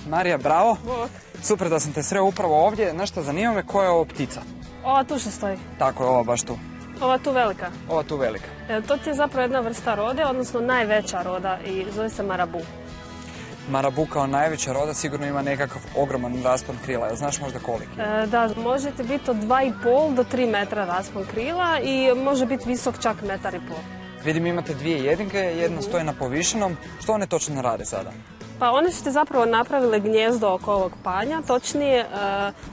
Marija, bravo. Bok. Super da sam te sreo upravo ovdje. Znaš šta, zanima me koja je ovo ptica? Ova tu što stoji. Tako je, ova baš tu. Ova tu velika. Ova tu velika. To ti je zapravo jedna vrsta rode, odnosno najveća roda i zove se marabu. Marabu kao najveća roda sigurno ima nekakav ogroman raspon krila. Jel znaš možda koliki? Da, možete biti od 2,5 do 3 metra raspon krila i može biti visok čak 1,5 metar. Vidim imate dvije jedinke, jedna stoji na povišenom. Što one točno rade sada? Pa one su ti zapravo napravile gnijezdo oko ovog panja, točnije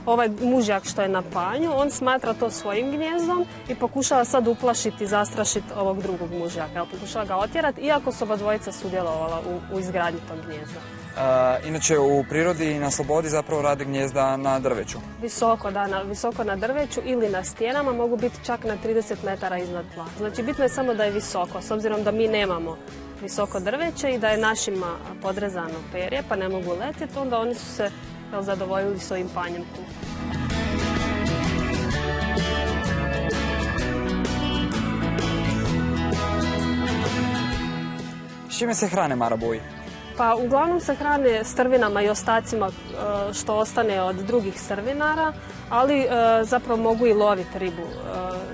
ovaj mužjak što je na panju, on smatra to svojim gnijezdom i pokušava sad uplašiti, zastrašiti ovog drugog mužjaka. Pokušava ga otjerati, iako su oba dvojica sudjelovala u izgradnji tog gnijezda. Inače u prirodi i na slobodi zapravo rade gnijezda na drveću. Visoko na drveću ili na stijenama, mogu biti čak na 30 metara iznad tla. Znači bitno je samo da je visoko, s obzirom da mi nemamo visoko drveće i da je našima podrezano perje pa ne mogu letjeti, onda oni su se zadovoljili s ovim panjem tu. S čime se hrane marabuji? Pa uglavnom se hrane strvinama i ostacima što ostane od drugih strvinara, ali zapravo mogu i loviti ribu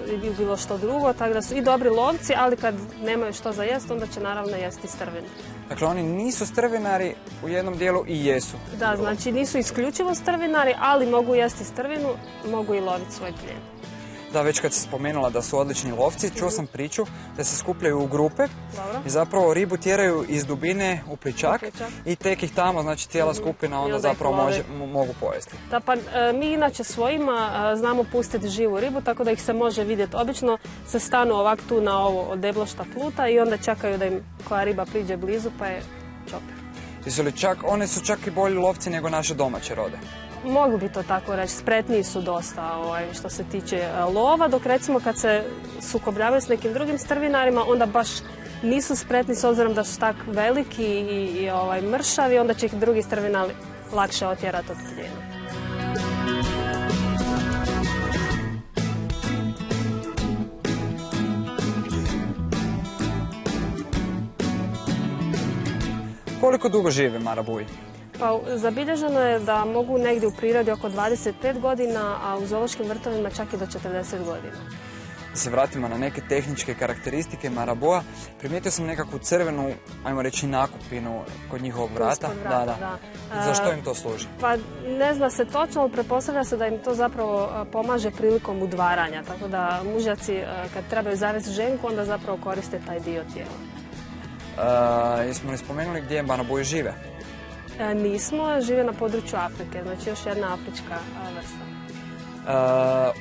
ili bilo što drugo, tako da su i dobri lovci, ali kad nemaju što za jest, onda će naravno jesti strvinu. Dakle, oni nisu strvinari u jednom dijelu i jesu. Da, znači nisu isključivo strvinari, ali mogu jesti strvinu, mogu i loviti svoj plijen. Da, već kad si spomenula da su odlični lovci, čuo sam priču da se skupljaju u grupe. Dobro. I zapravo ribu tjeraju iz dubine u pličak i tek ih tamo, znači cijela skupina onda zapravo mogu pojesti. Da, pa mi inače svojima znamo pustiti živu ribu, tako da ih se može vidjeti. Obično se stanu ovak tu na ovo deblošta pluta i onda čekaju da im koja riba priđe blizu pa je čope. One su čak i bolji lovci nego naše domaće rode. Mogu bi to tako reći, spretniji su dosta što se tiče lova, dok recimo kad se sukobljavaju s nekim drugim strvinarima, onda baš nisu spretni s obzirom da su tak veliki i mršavi, onda će ih drugi strvinari lakše otjerati od plijena. Koliko dugo žive marabuji? Pa zabilježeno je da mogu negdje u prirodi oko 25 godina, a u zoološkim vrtovima čak i do 40 godina. Da se vratimo na neke tehničke karakteristike marabua, primijetio sam nekakvu crvenu, ajmo reći, nakupinu kod njihovog vrata. Da. Za što im to služi? Pa ne zna se točno, ali pretpostavlja se da im to zapravo pomaže prilikom udvaranja, tako da mužjaci kad trebaju zavesti ženku, onda zapravo koriste taj dio tijela. Jesmo li spomenuli gdje marabuji žive? Nismo, žive na području Afrike, znači još jedna afrička vrsta.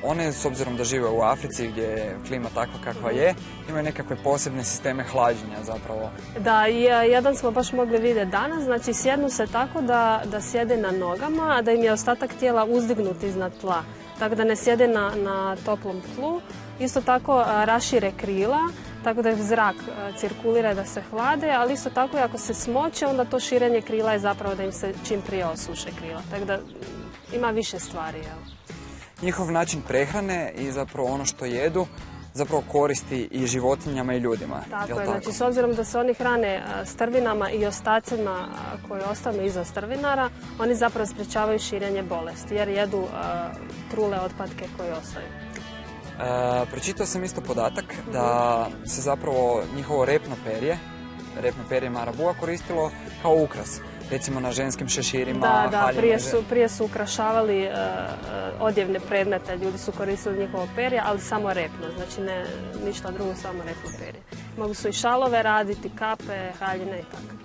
One, s obzirom da žive u Africi gdje je klima takva kakva je, imaju nekakve posebne sisteme hlađenja zapravo. Da, jedan smo baš mogli vidjeti danas, znači sjednu se tako da sjede na nogama, a da im je ostatak tijela uzdignut iznad tla, tako da ne sjede na toplom tlu. Isto tako rašire krila, tako da zrak cirkulira da se hlade, ali isto tako i ako se smoče, onda to širenje krila je zapravo da im se čim prije osuše krila. Tako da ima više stvari. Njihov način prehrane i zapravo ono što jedu zapravo koristi i životinjama i ljudima. Tako je, znači s obzirom da se oni hrane strvinama i ostacima koji ostanu iza strvinara, oni zapravo sprječavaju širenje bolesti jer jedu trule otpadke koje ostaju. Pročitao sam isto podatak da se zapravo njihovo repno perje marabua koristilo kao ukras. Recimo na ženskim šeširima, haljima. Prije su ukrašavali odjevne predmete, ljudi su koristili njihovo perje, ali samo repno, znači ne ništa drugo, samo repno perje. Mogu su i šalove raditi, kape, haljine i tako.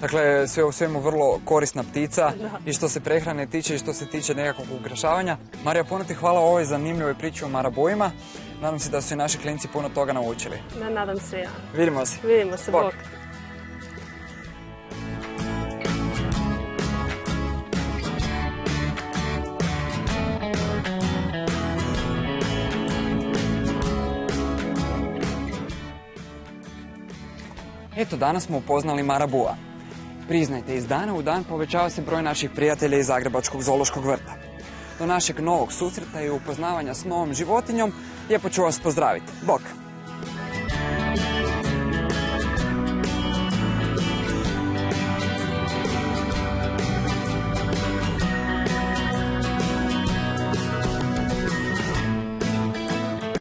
Dakle, sve u svemu vrlo korisna ptica i što se prehrane tiče i što se tiče nekakvog ukrašavanja. Marija, puno ti hvala o ovoj zanimljivoj priči o marabujima. Nadam se da su i naši klinci puno toga naučili. Nadam se ja. Vidimo se. Vidimo se, bok. Eto, danas smo upoznali marabua. Priznajte, iz dana u dan povećava se broj naših prijatelja iz Zagrebačkog zoološkog vrta. Do našeg novog susreta i upoznavanja s novom životinjom, lijepo ću vas pozdraviti. Bok!